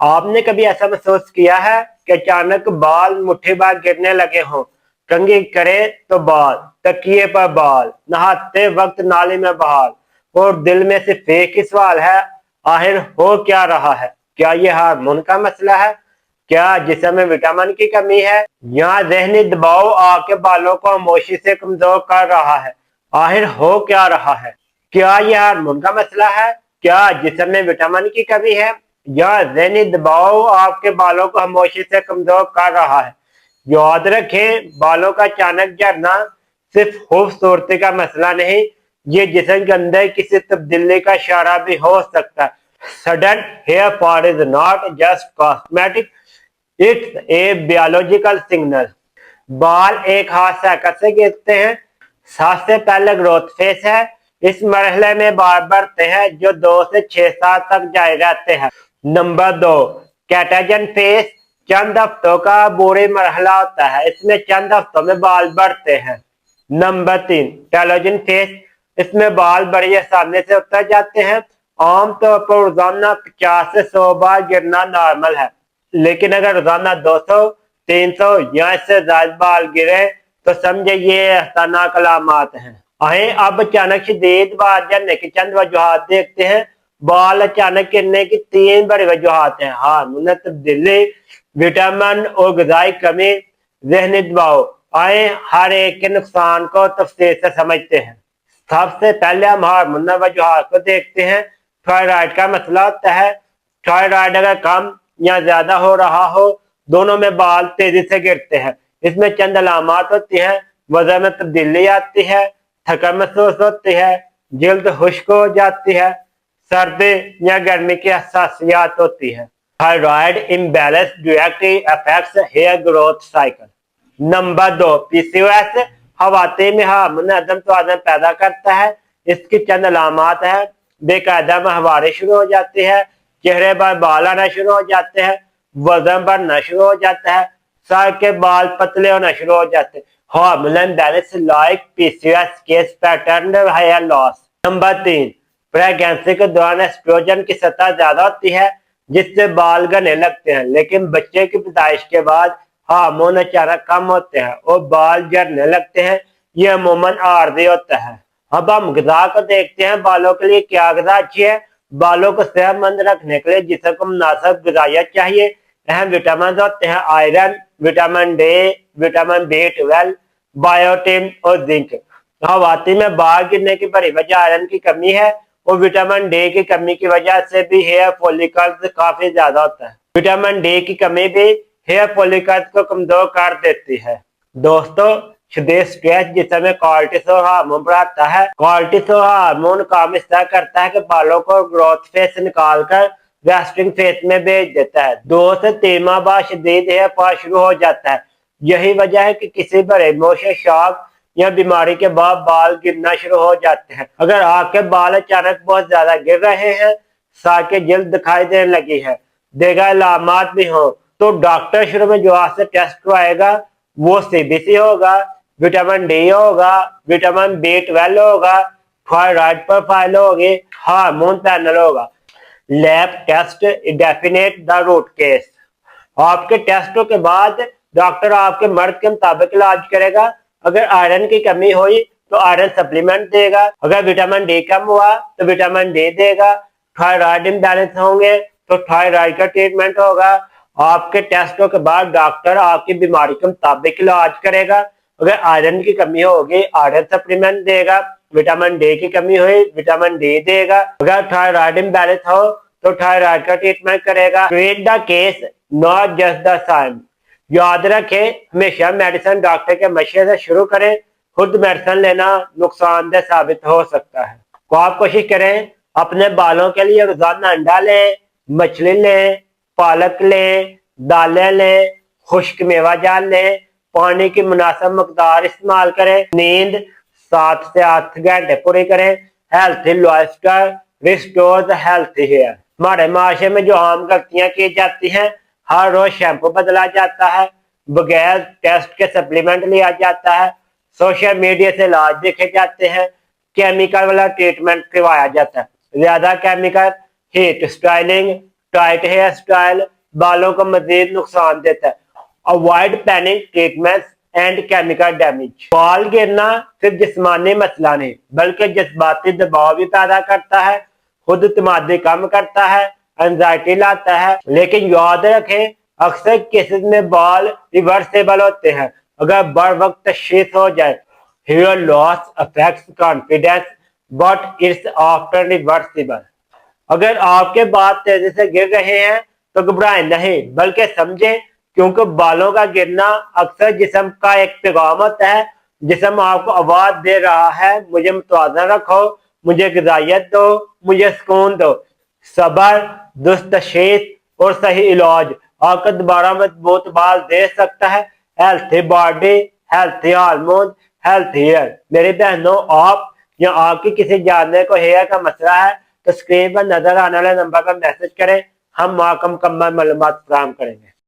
आपने कभी ऐसा महसूस किया है कि अचानक बाल मुट्ठी भर गिरने लगे हों? कंघी करे तो बाल, तकिए पर बाल, नहाते वक्त नाली में बहाल, और दिल में सिर्फ एक ही सवाल है, आखिर हो क्या रहा है? क्या ये हार्मोन का मसला है? क्या जिस्म में विटामिन की कमी है, या जहनी दबाव आपके बालों को खामोशी से कमजोर कर रहा है? आखिर हो क्या रहा है? क्या यह हार्मोन का मसला है? क्या जिस्म में विटामिन की कमी है, या जहनी दबाव आपके बालों को खामोशी से कमजोर कर रहा है? याद रखें, बालों का अचानक झड़ना सिर्फ खूबसूरती का मसला नहीं, ये जिस्म के अंदर किसी तब्दीली का इशारा भी हो सकता है। Sudden hair fall is not just cosmetic, it's a biological signal. बाल एक हाथ साइकिल से गिरते हैं। सबसे पहले ग्रोथ फेस है। इस मरहले में बाल बढ़ते हैं जो 2 से 6 साल तक जारी रहते हैं। नंबर 2, कैटाजन फेस, चंद हफ्तों का बुरी मरहला होता है। इसमें चंद हफ्तों में बाल बढ़ते हैं। नंबर 3, टेलोजन फेस, इसमें बाल बड़ी आसानी से उतर जाते हैं। आमतौर पर रोजाना 50 से 100 बार गिरना नॉर्मल है, लेकिन अगर रोजाना 200, 300 या इससे ज्यादा बाल गिरे तो समझे ये खतरनाक अलामत हैं। आए अब अचानक शदीद बाल झड़ने की चंद वजूहात देखते हैं। बाल अचानक गिरने की 3 बड़ी वजूहात हैं: हार्मोनल तब्दीली, विटामिन और ग़िज़ाई कमी, ज़हनी दबाव। आए हर एक के नुकसान को तफसील से समझते हैं। सबसे पहले हम हार्मोनल वजूहात को देखते हैं। थायराइड का मसला होता है। थायराइड अगर कम या ज्यादा हो रहा हो, दोनों में बाल तेजी से गिरते हैं। इसमें चंद अलामत होती हैं: वजन में तब्दीली आती है, थकान महसूस होती है, जल्द खुश्क हो जाती है, सर्दी या गर्मी की हसासियत होती है। Thyroid imbalance directly affects hair growth cycle. Number 2, PCOS, खवातीन में हार्मोन अदम तवाज़ुन पैदा करता है। इसकी चंद अलामत है: बेकायदा माहवारी शुरू हो जाती है, चेहरे पर बाल आना शुरू हो जाते हैं, वजन बढ़ना शुरू हो जाता है, सर के बाल पतले होना शुरू हो जाते हैं। Hormonal balance like PCOS cause pattern hair loss. Number 3, pregnancy के दौरान एस्ट्रोजन की सतह ज्यादा होती है, जिससे बाल घने लगते हैं, लेकिन बच्चे की पैदाइश के बाद हार्मोन अचानक कम होते हैं और बाल झड़ने लगते हैं। यह अमूमन आर्जी होता है। अब हम ग़िज़ा को देखते हैं। बालों के लिए क्या ग़िज़ा अच्छी है? बालों को सेहतमंद रखने के लिए जिस्म को मुनासिब ग़िज़ाइयत चाहिए। अहम विटामिन होते हैं: iron, vitamin D, vitamin B12, biotin और जिंक। खवातीन में बाल गिरने की बड़ी वजह आयरन की कमी है, और विटामिन डी की कमी की वजह से भी हेयर फॉलिकल्स काफी ज्यादा होता है। विटामिन डी की कमी भी हेयर फॉलिकल्स को कमजोर कर देती है। दोस्तों, शदीद स्ट्रेस जिसमें में कॉर्टिसोल हार्मोन बढ़ाता है। कॉर्टिसोल हार्मोन काम इस तरह करता है कि बालों को ग्रोथ फेज से निकालकर रेस्टिंग फेज में भेज देता है। 2 से 3 माह बाद शदीद हेयर फॉल शुरू हो जाता है। यही वजह है कि किसी बड़े इमोशनल शॉक या बीमारी के बाद बाल गिरना शुरू हो जाते हैं। अगर आपके बाल अचानक बहुत ज्यादा गिर रहे हैं, सर की जल्द दिखाई देने लगी है, देगा अलामत भी हो, तो डॉक्टर शुरू में जो आपसे टेस्ट करवाएगा वो सीबीसी होगा, विटामिन डी होगा, विटामिन B12 होगा, थायराइड प्रोफाइल होगी, हार्मोन पैनल होगा। Lab test definite the root cause. आपके टेस्टों के बाद डॉक्टर आपके मर्द के मुताबिक इलाज करेगा। अगर आयरन की कमी हुई तो आयरन सप्लीमेंट देगा। अगर विटामिन डी कम हुआ तो विटामिन डी देगा। थायराइड इम्बैलेंस होंगे तो थायराइड का ट्रीटमेंट होगा। आपके टेस्टों के बाद डॉक्टर आपकी बीमारी के मुताबिक इलाज करेगा। अगर आयरन की कमी होगी, आयरन सप्लीमेंट देगा। विटामिन डी की कमी हुई, विटामिन डी देगा। अगर थायराइड इम्बैलेंस हो तो थायराइड का ट्रीटमेंट करेगा। Treat the cause, not just the sign. याद रखें, हमेशा मेडिसिन डॉक्टर के मशवरे से शुरू करें। खुद मेडिसिन लेना नुकसानदेह साबित हो सकता है। तो आप कोशिश करें, अपने बालों के लिए रोजाना अंडा लें, मछली लें, पालक लें, दालें लें, खुश्क मेवा जाल लें, पानी की मुनासिब मकदार इस्तेमाल करें, नींद 7 से 8 घंटे पूरी करें। Healthy lifestyle restore the healthy hair. हमारे माशरे में जो आम गलतियां की जाती हैं: हर रोज शैम्पू बदला जाता है, बगैर टेस्ट के सप्लीमेंट लिया जाता है, सोशल मीडिया से इलाज देखे जाते हैं, केमिकल वाला ट्रीटमेंट करवाया जाता है, ज्यादा chemical, heat styling, tight hair style बालों को मजीद नुकसान देता है। Avoid panic treatment and chemical damage. बाल गिरना सिर्फ जिस्मानी मसला नहीं बल्कि जज्बाती दबाव भी पैदा करता है, खुद इत्मीनान कम करता है, एंजाइटी लाता है। लेकिन याद रखें अक्सर केसेस में बाल रिवर्सेबल होते हैं। अगर बर वक्त तशखीस हो जाए hair loss affects confidence but it's after reversible. अगर आपके बाल तेजी से गिर रहे हैं तो घबराएं नहीं बल्कि समझें, क्योंकि बालों का गिरना अक्सर जिस्म का एक पैगाम होता है। जिस्म आपको आवाज दे रहा है मुझे मुतवाज़न रखो, मुझे ग़िज़ाइयत दो, मुझे सुकून दो। सब्र, दुरुस्त तशख़ीस और सही इलाज आपको दोबारा मजबूत बाल दे सकता है। Healthy body, healthy hormone, healthy hair. मेरी बहनों, आप या आपकी किसी जानने को हेयर का मसला है तो स्क्रीन पर नजर आने वाले नंबर पर मैसेज करें, हम मुकम्मल मालूमात फराहम करेंगे।